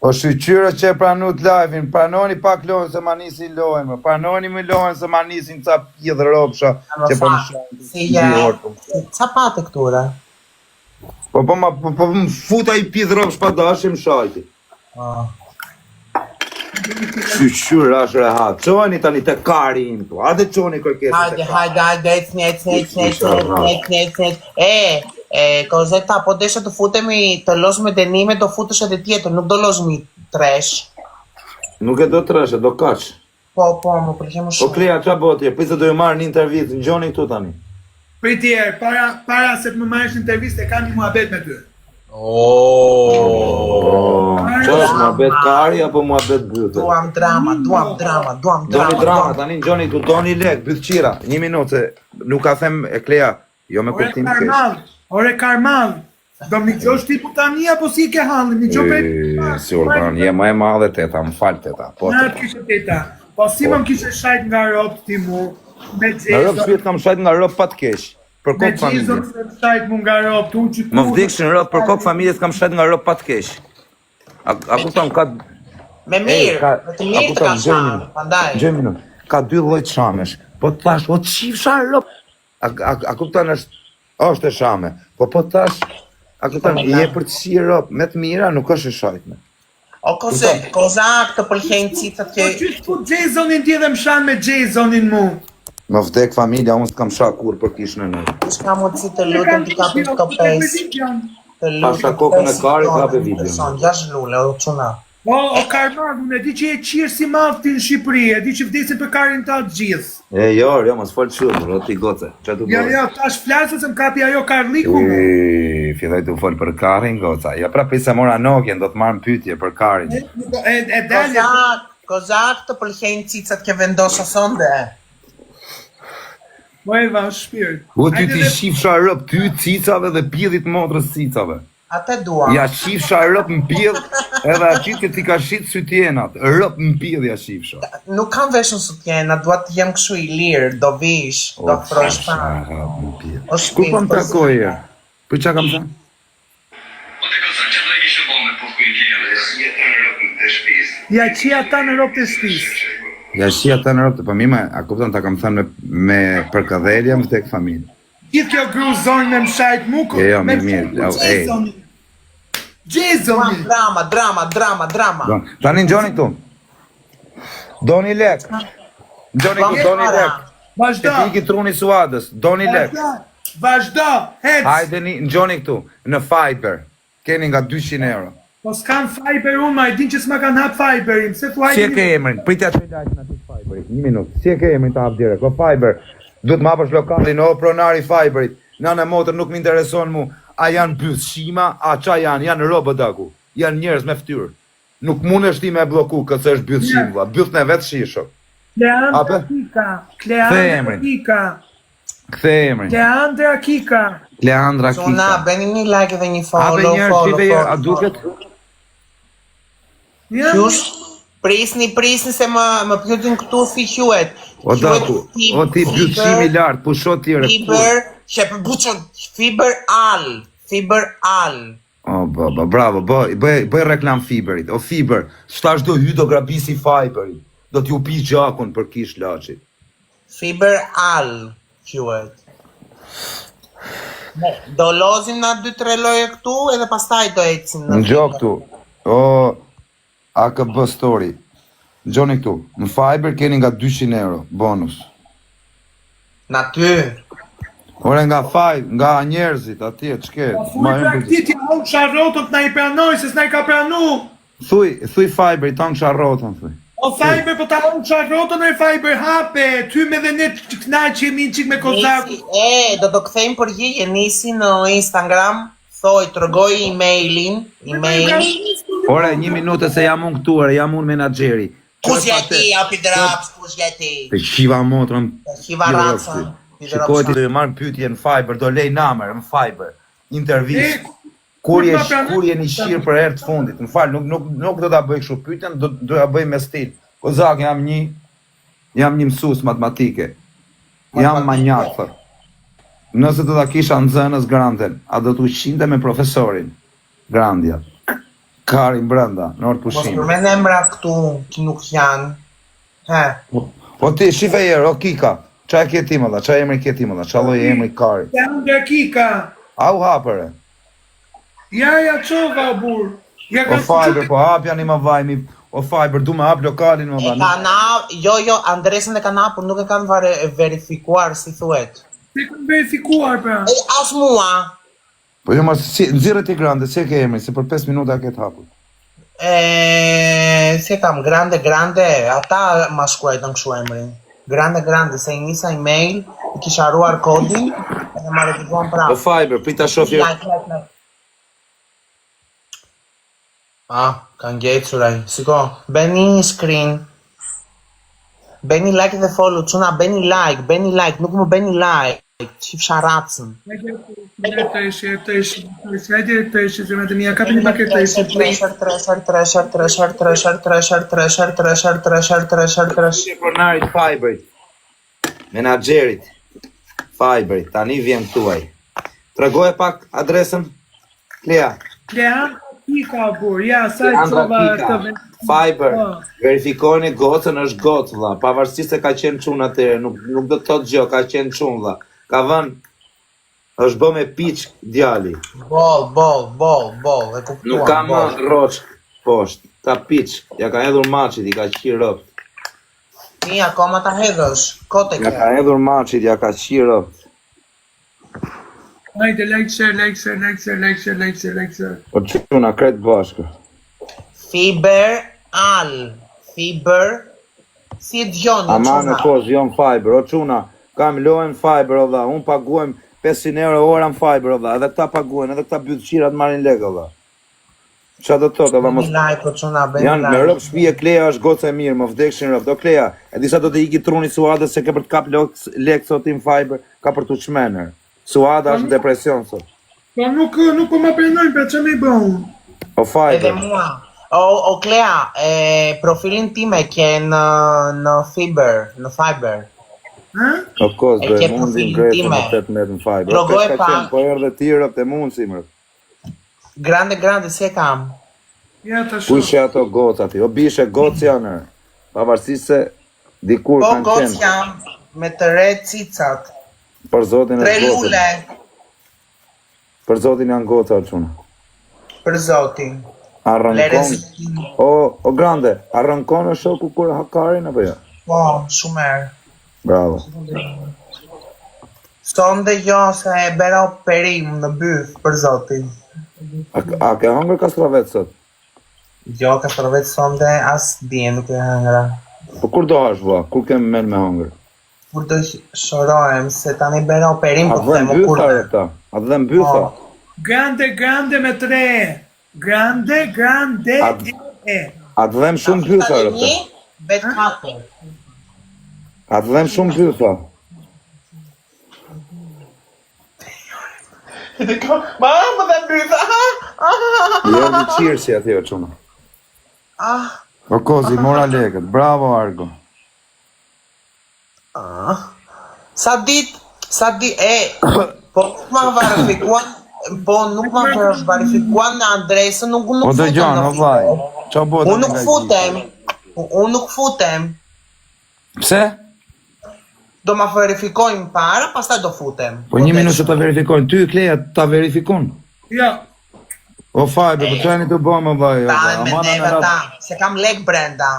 O shqyqyre që e pranut live-in, pranoni pak lojën se ma nisin lojën, më pranoni me lojën se ma nisin ca pjedhë ropsha që po në shajnë. Si ca pate këture? Po më futa i pjedhë ropsh pa dashim shajti. Shqyqyre ashtë rehat, qoni tani të kari im tu, ade qoni kërkesën të kari. Hajde, ecnec. Kozeta, po desha të futemi të lozme denime, do futesh edhe tjetër, nuk do lozmi tresh. Nuk e do tresh, do kaq. Po, më pëlqen më shumë. Po Klea, qa botje, pise do ju marrë një intervjist, në gjoni këtu tani. Pritjer, para se të më marrësh një intervjist e kam një muhabet me ty. Qa është muhabet kari apo muhabet byte? Duam drama. Doni drama, tani në gjoni këtu, doni lek, bythqira, një minutë, se nuk ka them e Klea, jo me kuptim kesh. Ore Karmal, do më gjosh ti putani apo si ke hallim, më gjo për... Si urban, je më e madhe teta, më falë teta. Në të kishe teta, po si më kishe shajt nga ropë ti mu, me Në ropë shpjet kam shajt nga ropë pat kesh, për kokë familjes. Me gjizëm se shajt mu nga ropë, tu që tu... Më vdikshin ropë për kokë familjes kam shajt nga ropë pat kesh. A kupton, ka... Me mirë, me të mirë të ka shamë, pandaj. Gjemino, ka 2 lloj shamesh, po të thash, o të qifsha ropë. A kupton është e shame, po tash, a kupton, je për të shi ropë, me të mira nuk është e shajtme. O kozak të pëlqenjë cicat që... Po qysh po Jasonin ti dhe më shanë me Jasonin mu? Më vdek familja, unë s'kam shak kur për kishën e në. Shka mundësi të lutem t'i kapim këto 5. Pasha kokën e karit, kape video. 6 lule, o quna. O Karmal, unë e di që e qirë si mafti në Shqipëri, e di që vdesin për karin ta të gjithë. Jo, mos fol shumë, roti goce. Jo, tash flasë se më kapi ajo Karliku mu. Filloj të fol për karin, goca. Ja pra pisa mora Nokjen, do të marrë pyetje për karin. Kozak të pëlqenjë cicat ke vendosa sonde. Mo e va shpirt. O ty ti shifsha rëp, ty cicave dhe pjedhit motrës cicave. Ate dua. Ja shifsha rëp në pjedh, edhe aqit që ti ka shqit sytjenat, rëp në pjedh ja shifsha. Nuk kam veshën sytjena, dua të jem këshu i lirë, do vish, do frosh pa. Ku po më takoje? Për qa kam thënë? Ja qia ta në ropë të shpis. Ja qia ta në ropë të pëmime, a kupton ta kam thënë me përkëdhelja më tek familje. Gjithë kjo gruzon me më shajt muko. Jo, mirë, Jasonin. Drama. Tani në gjoni këtu. Doni lek. Gjoni këtu, doni lek. Vazhdo. E ti truni suadës, doni lek. Vazhdo, hec. Hajde në gjoni këtu, në Fiber. Keni nga 200 euro. Po s'kan Fiber unë, ma e din që s'ma kanë hap Fiberin. Si e ke emrin? Pritja që lajtë në aty Fiberit. 1 minutë. Si e ke emrin të hap direkt? Po Fiber. Duhet më hapësh lokalin, o pronari Fiberit. Nana motër nuk më intereson mu. A janë byth shima, a qa janë robët aku. Janë njerëz me ftyrë. Nuk mund është ti me bloku këtë se është byth shimva. Byth në vetë shishë. Kleandra Kika. Kthe emrin. Kleandra Kika. Sona, beni një like dhe një follow. Ape njerë shive a duket? Qysh? Prisni se më pjutin këtu si quet. O daku, o ti bythshimi lartë, pushot tjere. Fiber Al. O, bravo, bëj reklam Fiberit. O Fiber, shtash do hy do grabisi Fiberit. Do t'ju pi gjakun për kish laqit. Fiber Al, quet. Do lozim na 2-3 loje këtu edhe pastaj do ecim në gjok këtu. O, AKB Story. Gjoni këtu, në Fiber keni nga 200 euro, bonus. Na ty. Ore nga njerëzit, atje, qket. Ti haunë sharrotën të na i pranoj, se s'na i ka pranu. Thuj Fiber, i tanë sharrotën, thuj. O Fiber, po ta haunë sharrotën e Fiber hape, ty me dhe ne të knaj që jemi në qik me kozaku. Do të kthejmë përgjigje, nisi në Instagram, thoj, të rëgoj email. Ore, 1 minutë se jam unë këtu, jam unë menageri. Kus jeti, api draps, kus jeti. Të shiva motrën. Të shiva raca. Shikojti do marrë pyetje në Fiber, do lej namer në Fiber. Intervist. Kur je një shirë për herë të fundit. Në falë, nuk do ta bëj kështu pyetjen, do ta bëj me stil. Kozak, jam një mësues matematike. Jam manjak. Nëse do ta kisha nxënës Granden, a do t'u qinte me profesorin Grandja? Karin brenda, në orë Mos pushime. përmend emra këtu që nuk janë. He. O ti, shife herë, o Kika, qa e ke ti më dha, qa emri ke ti më dha, qa loj emri Kari. Sandra Kika. Au hapëre, Ja, çova burr. Ja o Fiber, po hapja një më vajmi, o Fiber, du me hap lokalin më dha. Jo, Andresën e kanë hapur, nuk e kanë verifikuar si thuhet. Se kam verifikuar pra. E as mua. Po jo, nëzirët i grande, se ke emri, se për 5 minuta ke të hapur. Si kam grande, ata ma shkruajtën kështu emrin. Grande, se i nisa email, i kisha ruar kodin, edhe ma revizuan O prapë. Fiber, prita shofje. Like. Kanë gjecuraj. Siko, beni screen. Beni like dhe follow, çuna beni like, nuk më beni like. Qif sharacën. Hajde të ishi, se me të mija kapi një paket të ishi. Tresher. Pronarit Fiberit, menaxherit Fiberit, tani vjen tuaj. Tregoje pak adresën, Klea. Klea, Kika burr, ja, sa i Sandra çova Kika, këtë. Fiber, verifikojni gocën është gocë vlla, pavarësisht se ka qenë çun atëre, nuk do të thotë gjë, ka qenë çun vlla. Ka vënë është bë me piç djali. Bol, e kuptuam. Nuk ka më rroç poshtë, ka piç, ja ka hedhur maçit, i ka qirë ropt. Mi, akoma ta hedhësh, kote Ja ke. ka hedhur maçit, ja ka qirë ropt. Hajde, like, share. Po çuna kret bashkë. Fiber, si e djoni, Ama në çuna. kohë jon Fiber, o çuna, kam lojën Fiber o dha, unë paguajm 500 euro ora në Fiber o dha, edhe këta paguajnë, edhe këta bytëshirat marrin lekë o dha. Qa do të thotë, o dha mos... Beni like, o çuna, beni Janë me like. rëp shpije Klea është gocë e mirë, më vdekshin rëp. Do Klea, e disa do të iki truni Suadës se ke për të kap lekë sot im Fiber, ka për të çmenër. Suada është në depresion sot. Po nuk po ma prenojnë, pra që me i bëhun? O Edhe Fiber, mua. O Klea, profilin time ke në Fiber. Ha? o kozë, E ke do mundin profilin grejtë time. më 18 në Fiber. Logoj Ka pa. qenë, po erdhe ti rëp të mundë si mërë. Grande, si e kam. Ja, ta Ku shumë. ishe ato gocë ati? O bishe gocë janë, pavarësisht se dikur Po kanë gocë qenë. jam, me të re cicat. Për zotin e 3 gocët. lule, Për zotin janë goca o quna. për zotin. Arrankon. Lerezin. O grande, arrankon e shoku kur hakarin apo jo? Po, shumë erë. Bravo. Sonde jo se e bera operim në byth, për zotin. A ke hangër kastravet sot? Jo, ka shërvet sonde as dje nuk e hëngra. Po kur do hash vua? Kur kem men me hangër? Kur të shorohem, se tani bera operim, A po dhe themo kur mbytha e ta? A dhe mbytha? Po. Grande me 3. Grande e. A të dhem shumë mbytha e ta? Bet 4. A të dhem shumë mbytha? Ma, më dhe bytha. Jo një qirë si ati o quna. O kozi, mora legët. Bravo Argo. Sa dit, po nuk ma verifikuan, në adresën, nuk O futem do gjanë, në o vaj. Fiber. Qa bo Unë nuk futem, Pse? do ma verifikojnë para, pastaj do futem. Po një minutë që ta verifikojnë. Ty, Kleja, ta verifikon. Ja. O Fiber, po qeni të bëmë, vaj. Ta me neve ta, se kam lek brenda.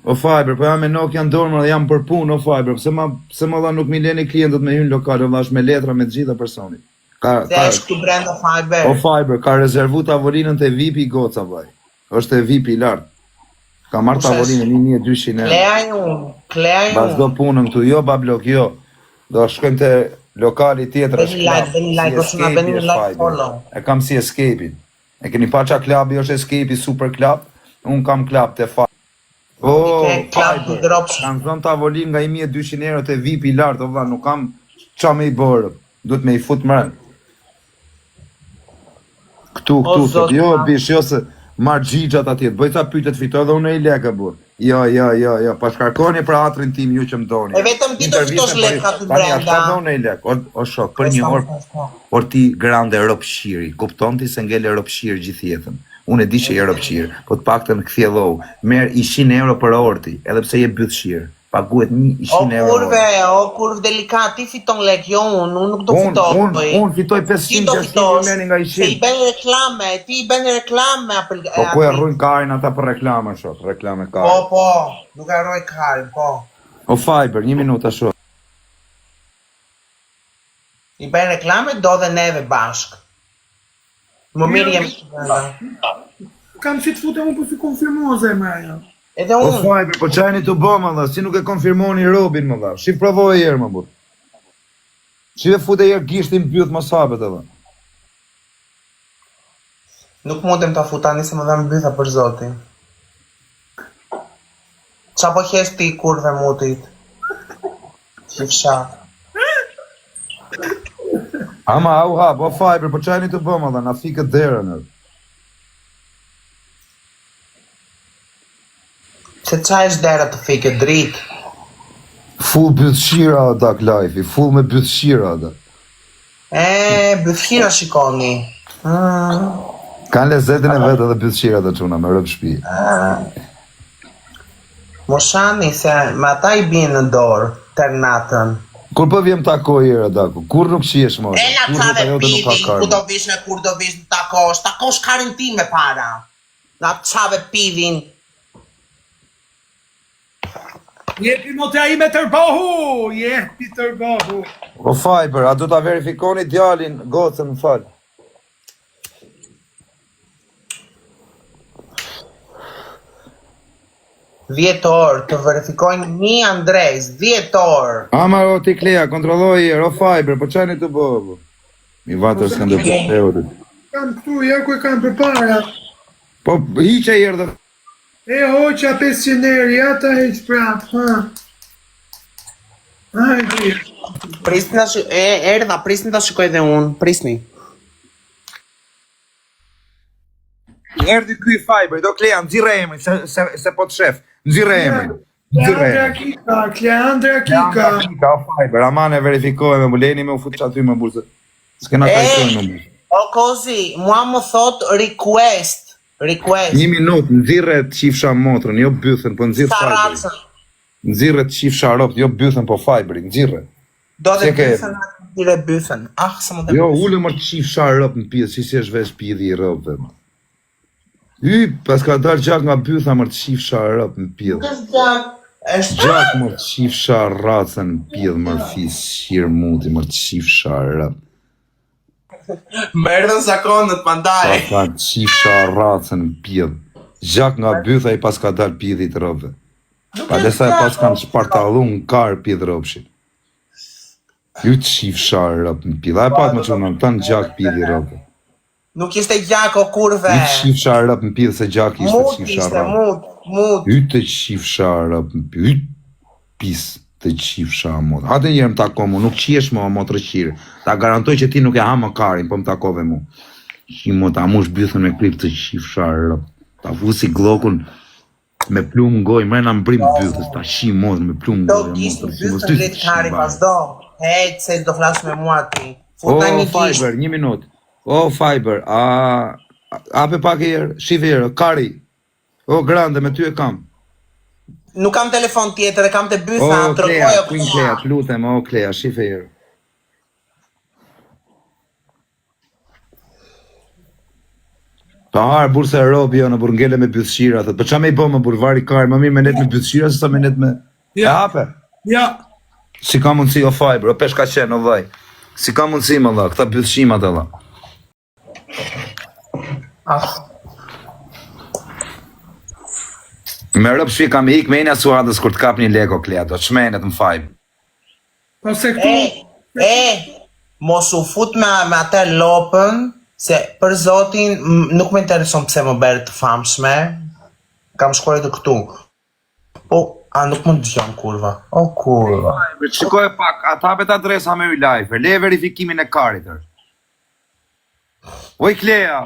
O Fiber, po jam me Nokia në dorë dhe jam për punë, o Fiber, pse më dha nuk mi leni klientët me hynë lokale, o është me letra me të gjitha personit. Se është këtu brenda Fiber. O Fiber, ka rezervu tavolinën të VIP-i i goca, vaj. Është e VIP-i i lartë. Ka marrë tavolinën 1200 euro. Klea Vazhdo punën këtu, jo bablok, jo. Do shkojmë te lokali tjetër. Beni like, osuna, beni like, follow. E kam si escape-in. E keni pa qa klabi është escape-i super klab, unë kam klab të fa. O, klab të dropship. kanë zonë tavolin nga 1200 euro të VIP i lartë, o vla, nuk kam qa me i bërë, duhet me i fut mërën. Këtu, sot, jo, bish, jo se marrë gjigjat atjet, bëj ca pytet fitoj dhe unë e i leke, burë. Jo, pa shkarkoni për atrin tim ju që më doni. E vetëm ti do fitosh lekë aty brenda. Tani, brenda. do unë e i lek, o shok, për një orë, por ti grande ropshiri, kupton ti se ngele ropshiri gjithë jetën. Unë e di që je rrobçir, po të paktën kthjellau, merr 100 euro për orti, edhe pse je bythshir. Paguhet 100 euro. O kurve delikat, ti fiton lek, jo unë nuk do fitoj. Unë fitoj 500 merrni nga 100. Se i bën reklame, ti i bën reklame. Po ku e rrujnë karin ata për reklame, shok, reklame karin. Po, nuk e rroj karin, po. O Fiber, 1 minuta shok. I bën reklame, do dhe neve bashk. Më mirë jemi. Kam që të futem unë për si konfirmon zemra. Edhe O unë. Fiber, po qajni të bë më dha, si nuk e konfirmoni Robin më dha. Shif provoj herë më burr. Shif e fute herë gishtin mbyth mos hapet edhe. Nuk mundem ta futani se më dhe mbytha për zotin. Qa po hes ti kurve mutit? Qifsha. Ama au hap, o Fiber, po qajni të bë më dha, na fikët derën. Se qa është dera të fike dritë? Full bythshira Dark Life, full me bythshira ata. Bythira shikoni. Kanë lezetin e vetë edhe bythshira të çuna me rëp shtëpi. Moshani se me ata i bjen në dorë, tër natën. Kur po vjem takoj herë Daku, kur nuk shihesh më. E na qave pidhin, ku do vish në takosh karin ti me para. Na qave pidhin. Jepi motra ime tërbohu, jepi tërbohu. O Fiber, a do ta verifikoni djalin gocën, më fal. Dhjetor, të verifikojnë një Andres, 10 orë. Ama o ti Klea, kontrolloj herë, o Fiber, po çani të bëvë. Mi vatër s'kan dhe përpeurit. Kam këtu, ja ku e kam për para. Po hiqe herë dhe... E hoqa 500 erë, ja ta heq prap, ha. Hajde. Prisni ta shikoj dhe unë, prisni. Erdi ky Fiber, do Klea, nxirre emrin, se po të shef. Nxirre emrin. Kleandra Kika. O Fiber, aman e verifikojme, më lejni me u fut aty më burse. S'kena trajtojnë më burse. O Kozi, mua më thot request. 1 minutë, nxirre të qifsha motrën, jo bythën, po nxirre Fiberin. Nxirre të qifsha ropët, jo bythën, po Fiberin, nxirre. Do dhe bythën atë tire bythën. Se më dhe jo, ullë më të qifsha ropë në pidhë, si është vesh pidhi i ropëve. Pas ka dalë gjak nga bytha më të qifsha ropë në pidhë. Gjak më të qifsha racën në pidhë, më rëfis, shirë muti, më të qifsha ropë. Më erdhën zakonët, pandaj. Pa të qifsha racën në pidhë. Gjak nga bytha i pas ka dalë pidhi të ropëve. Pa desa e pas kanë shpartalu në karë pidhë ropëshin. Ju të qifsha ropë në pidhë. A e pat më që në të në gjak pidhi ropëve. Nuk ishte gjak o kurve. Ju të qifsha ropë në pidhë se gjak ishte qifsha ropë. Mut. Ju të qifsha ropë në pidhë. Ju pis të qifsha motë. Hate njerë më tako mu, nuk qiesh më mo të rëqirë. Ta garantoj që ti nuk e hamë karin, po më takove mu. Shi mo ta mush bythën me klip të qifsha ropë. Ta fusi glokun me plumë ngoj, mrena më brim bythës, ta shi motë me plumë ngoj. Do kishtë bythën dritë kari pas do. Hejtë se do flasë me mua ti. O Fiber, 1 minutë. O Fiber, ape pak e herë, shive herë, kari. O grande, me ty e kam. Nuk kam telefon tjetër, e kam të bytha, O Klea, Queen Klea, të lutem, o Klea, shife herë. Pa harë burse e robi jo në burë ngele me bythshira, thët, për qa me i bo më burë vari karë, më mirë me net me bythshira, se sa me net me... E hape? Ja. Si ka mundësi o Fiber, o pesh ka qenë, o vaj. Si ka mundësi më dha, këta bythshimat e dha. Me rëpë shpi kam ik me inja suadës kur të kap një leko Klea, do shmenet më Fiber. Po se këtu... Mos u fut me atë lopën, se për zotin nuk më intereson pse më bërë të famshme, kam shkuar edhe këtu. Po, a nuk më dëgjon kurva? O kurva. Shikoj pak, ata bet adresa me u live, le verifikimin e karit. Oj Klea!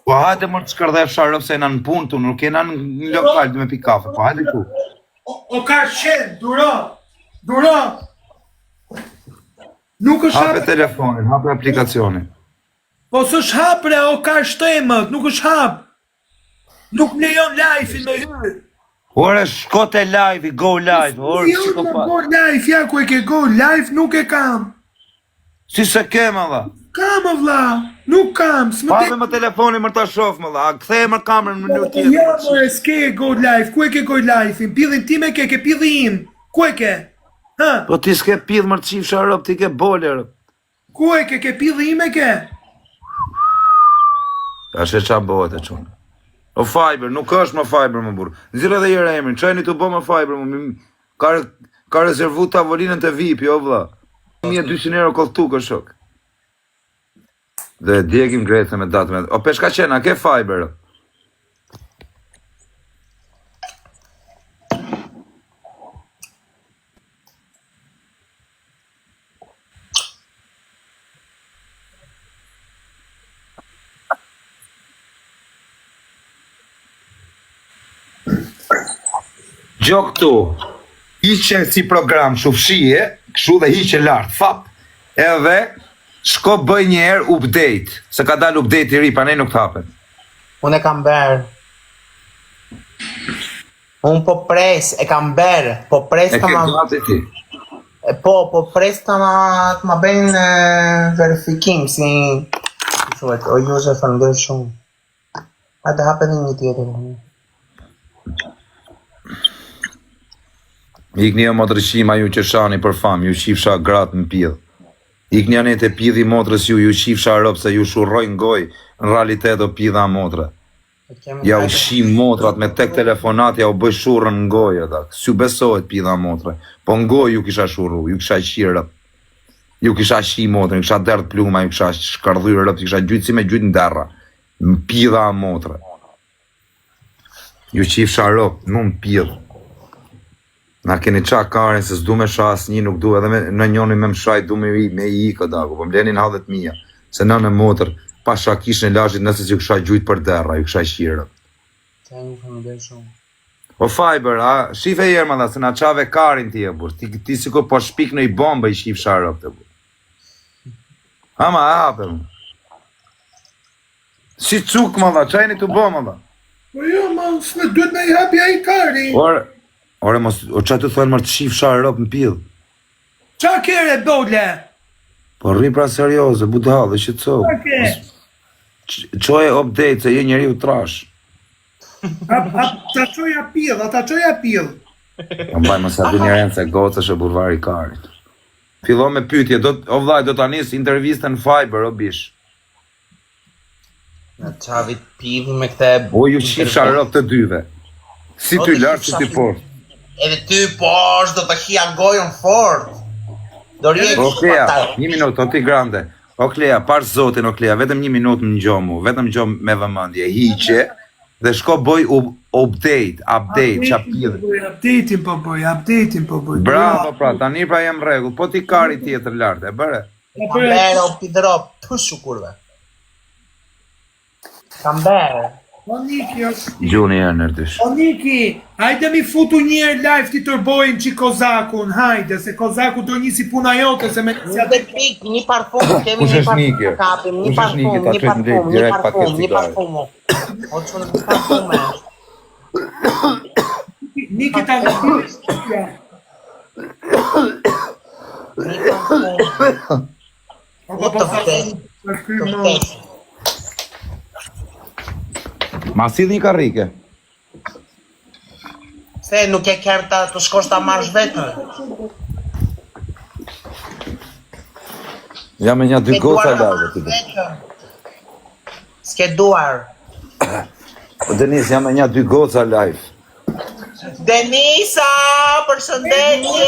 Po hajde më të shkërdhef sharëp se jena në punë tu, nuk jena në lokal të me pi kafe, po hajde ku. O ka qenë, duro! Duro! Nuk është Hape telefonin, hape aplikacionin. Po s'është hap bre, o ka shtemët, nuk është hap. Nuk lejon live-in me hyrë. Ore, shko te live, go live, ore, Jo, shko në pa. go live, ja ku e ke go live, nuk e kam. Si se kem, alla? Kam, o vlla, nuk kam. Pa dhe më telefoni më ta shof, më la, kthej më kamerën në mënyrë tjetër. Ja, more, s'ke go live, ku e ke go live-in? Pillin tim e ke pillin im. Ku e ke? Ha? Po ti s'ke pidh më të qifsha rëp, ti ke bole rëp. Ku e ke pillin im e ke? Ashe qa bëhet e qonë. O fiber, nuk është më fiber më burë. Nëzirë edhe jere emrin, qajni të bo më fiber më, ka rezervu tavolinën të VIP, jo vla. 1200 euro kohtuk është shok. Dhe djegim grejtë me datë me... O peshka qena, ke fiber? Gjo këtu, hiqe si program shufshie, këshu dhe hiqe lartë, fap, edhe shko bëj njerë update, se ka dalë update I ri, pa ne nuk t'hapen. Unë e kam berë. Unë po pres, e kam berë, po pres E të ke ma... gati ti. Po pres të ma bëjnë verifikim, si... Thuet, o ju zë fërndër shumë. A të hape dhe një tjetër. Ikni e motrëshima ju që shani për fam, ju qifsha gratë në pidh. Ikni anet e pidhi motrës ju qifsha rëpë se ju shurrojnë goj, në realitet o pidha motrë. Ja u shim motrat me tek telefonat, ja u bëj shurrën në goj, ata. S'ju besohet pidha motrë. Po në goj ju kisha shurru, ju kisha qirë rëpë. Ju kisha shi motrën, ju kisha derdh pluma, ju kisha shkardhyr rëpë, ju kisha gjytë si me gjytë në derra. Në pidha motrë. Ju qifsha rëpë, nuk në pidhë. Na keni qa karen se s'du me shas një, nuk du edhe në njoni me më shaj, du me I këdaku, po mblenin hadhet mija. Se në motër, pa shakish në lashit nëse që kësha gjujt për derra, ju kësha shirë. Të një fërndër shumë. O fiber, a, shife jerma da, se na qave karin ti e bur, ti si ko po shpik në I bomba I shif sharop të bur. Ama, hape mu. Si cuk ma da, qajni të bo ma da. Po jo, ma, s'me duhet me I hapja I kari. Ore, mos, o qa të thojnë mërë të shif sharop në pidh. Qa kere, bole? Po rri pra serioze, budal, dhe shqetso. Qa ke? Qoje update, se je njeri u trash. Ta qoja pill. O mbaj më sa dy njerën se gocë është e burvari karit. Fillo me pytje, o vlaj, do të anis intervistën Fiber, o bish. Në qavit pidhi me këte... O ju shifsha rëp të dyve. Si ty lartë, si ty fort. Edhe ty poshtë do të hia gojën fort. Do rjek O Klea, një minut, o ti grande. O Klea, parë zotin, o Klea, vetëm një minut më ngjo mu, vetëm ngjo me vëmëndje, hiqe, dhe shko bëj update, qa pidhe. Update-in po bëj. Bravo, pra, tani pra jem rregull, po ti kari tjetër lartë, e bëre. Kamber o pidrop, të shukurve. Kamber. O Niki, Gjuni e nërdysh. O Niki, hajde mi futu njerë live ti tërbojnë që Kozakun, hajde, se Kozaku do njësi puna jote, se me Një dhe pik, një parfum, kemi Kush një është Niki? parfum, kapim, një Kush është Niki? Ta qëtë në direkt paket një cigare. parfum. O që në një parfume. Niki ta në Një parfum. Një të vdes. Ma si një karrike. Se nuk e kerta të shkosh ta marrësh vetën. Jam me një dy goca lagë të dhe. S'ke duar. O Denis, jam me një dy goca live. Denisa, përshëndetje!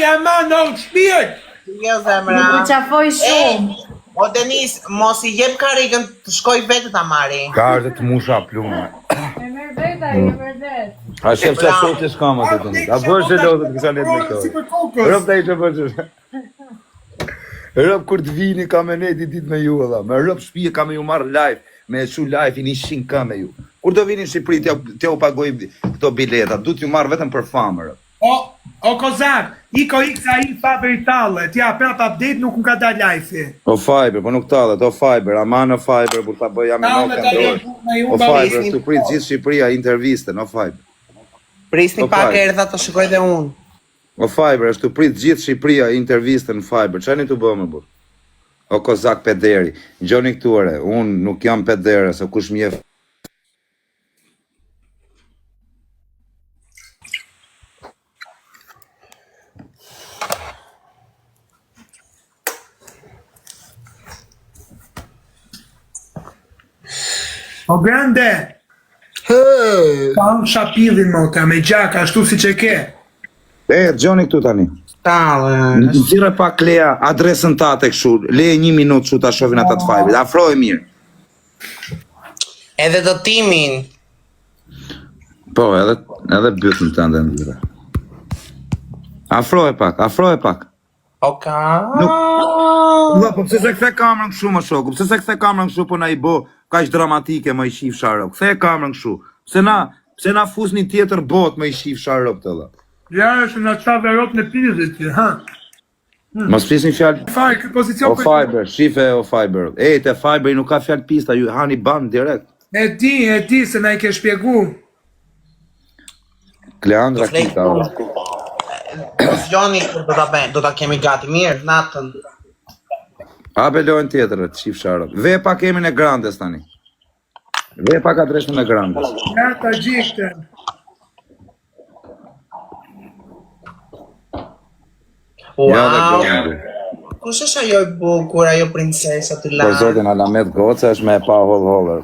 Ja ma në shpirt! Jo zemra. Më qafoj shumë. O Denis, mos I jep karikën të shkoj vetë ta marri. Ka është të musha plume. E merr veta, e merr vetë. A shef që sot që shkama të Denis. A bërë që lodhët kësa letë me Si kjo. për kokës! Rëp të i që bërë që. Rëp kur të vini ka me neti dit me ju edhe. Me rëp shpije ka me ju marrë live. Me shu live i një shin ka me ju. Kur do vini në Shqipëri t'ja u pagoj këto bileta. Du t'ju marrë vetëm për famë rëp. O kozak, iko X-A-I Faber i tallet, ja, prap update nuk më ka dalë live-i. O Fiber, po nuk tallet, o Fiber, ama në Fiber, kur ta bëj jam e Tallet nokë ajo ndorë. me ju O Fiber, Prisni- është të prit gjithë Shqipëria intervistën, o Fiber. Prisni Po, pak fal. erdha të shikoj dhe unë. O Fiber, është të prit gjithë Shqipëria intervistën Fiber, çani të bëmë burr? O kozak pederi, gjoni këtu ore, unë nuk jam pedere, se kush mjef. O grande, pa unë shapillin mota, me gjak, ashtu si që ke. Gjoni këtu tani. Talë. Nxirre pak Lea adresën tate kështu, leje 1 minutë kështu ta shohin ata të Fiberit. Afroje mirë. Edhe do timin. Po, edhe bytën tënde nxirre. Afroje pak. Oka. Ua, po pse se kthe kamerën kështu më shoku? Pse se kthe kamerën kështu po na i bë kaq dramatike më i shif sharok? Kthe kamerën kështu. Pse na fusni tjetër botë më i shif sharok të dhe. Ja, është në qave Europë në pizit, ha. Mos flisni fjalë. Faj, këtë pozicion O Fiber, shife o Fiber. Te Fiberi nuk ka fjalë pista, ju hani ban direkt. E di, se na i ke shpjegu. Kleandra kita. Gjoni kur do ta kemi gati mirë, natën. Hape lojën tjetër, të shif sharok. Ve pak emrin e Grandes tani. Ve pak adresën e Grandes. Ja, ta gjikte. Ja dhe Wow. Grandes. Kush është ajo e bukur, ajo princesa të Për lartë? zotin Alamet Goca është me e pa hollër.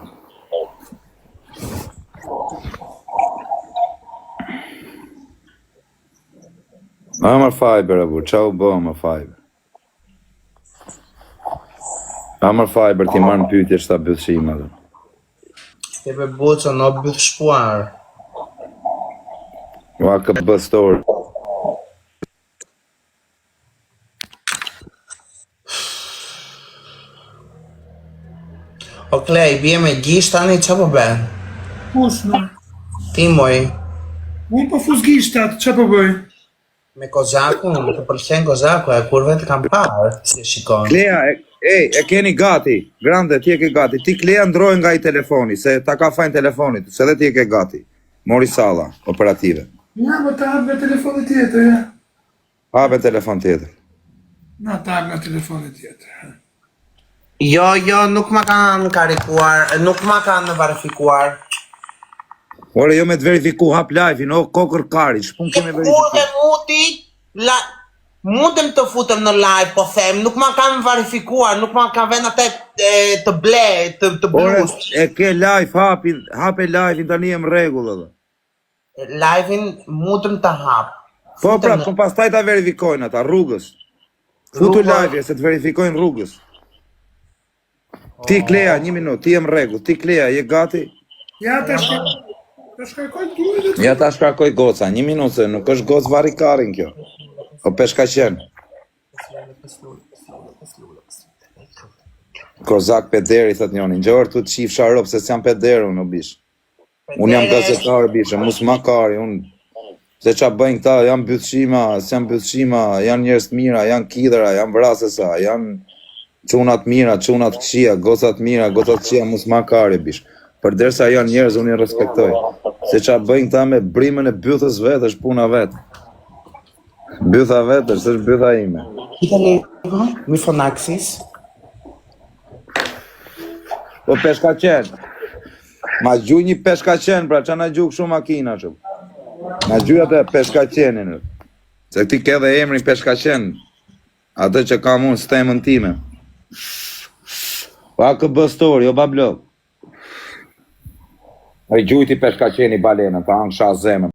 Amar Fiber e bu, qau bë më Fiber. Amar Fiber ti marrë në pyetje që ta bëthshima dhe. Te be buco, no byth shpuar. Ua ka bëstor. O Klej, bje me gisht tani, që po ben? Kush në? Ti moj, Unë po fus gishtat, që po bëj? me kozakun, të pëlqen kozaku, e kur vetë kam parë, si e shikon. Klea, e keni gati. Grande, ti e ke gati. Ti Klea ndroj nga i telefoni, se ta ka fajn telefonit, se dhe ti e ke gati. Mori salla, operative. Ja, më ta hapë nga telefonit tjetër, ja. Hape telefon tjetër. Na ta hapë nga telefonit tjetër. Jo, nuk ma kanë karikuar, nuk ma kanë verifikuar. Ore, jo me të verifiku, hap live-in, o kokër kari, shpun keme verifiku. Urde muti, mundem të futem në live, po them, nuk ma kanë verifikuar, nuk ma kanë vend atë të ble, të Ore, blus. e ke live, hape live-in, tani jem regull edhe. Live-in mundem të hap. Po pra, po pastaj ta verifikojnë ata, rrugës. Futu live-in, se të verifikojnë rrugës. Ti Klea, 1 minutë, ti jem regull, ti Klea, je gati? Ja, ta shkarkoj duhet. Ja ta shkarkoj goca, 1 minutë, se nuk është gocë varikarin kjo. O peshka qenë. Kozak pederi, thët njoni, gjorë të qif sharop, se s'jam pederu në bish. Unë jam gazetar, bishe, mus makari, unë... Se qa bëjnë këta, janë bythshima, s'janë bythshima, janë njerës të mira, janë kidera, janë vrasesa, janë çunat mira, çunat këqija, gocat mira, gocat këqija, mus makari, bish. Për derisa janë njerëz, unë i respektoj. Se qa bëjnë këta me brimën e bythës vetë, është puna vetë. Bytha vetë, është bytha ime. Itali, mi fonaksis. Po peshka qenë. Ma gjuj një peshka qenë, pra që na gjuj këshu makina që. Ma gjuj atë peshka qenin. Se ti ke dhe emrin peshka qenë. Atë që kam unë stemën time. Pa kë bëstori, jo bablok. E gjujti peshka qeni balena, ta anë shah zemën.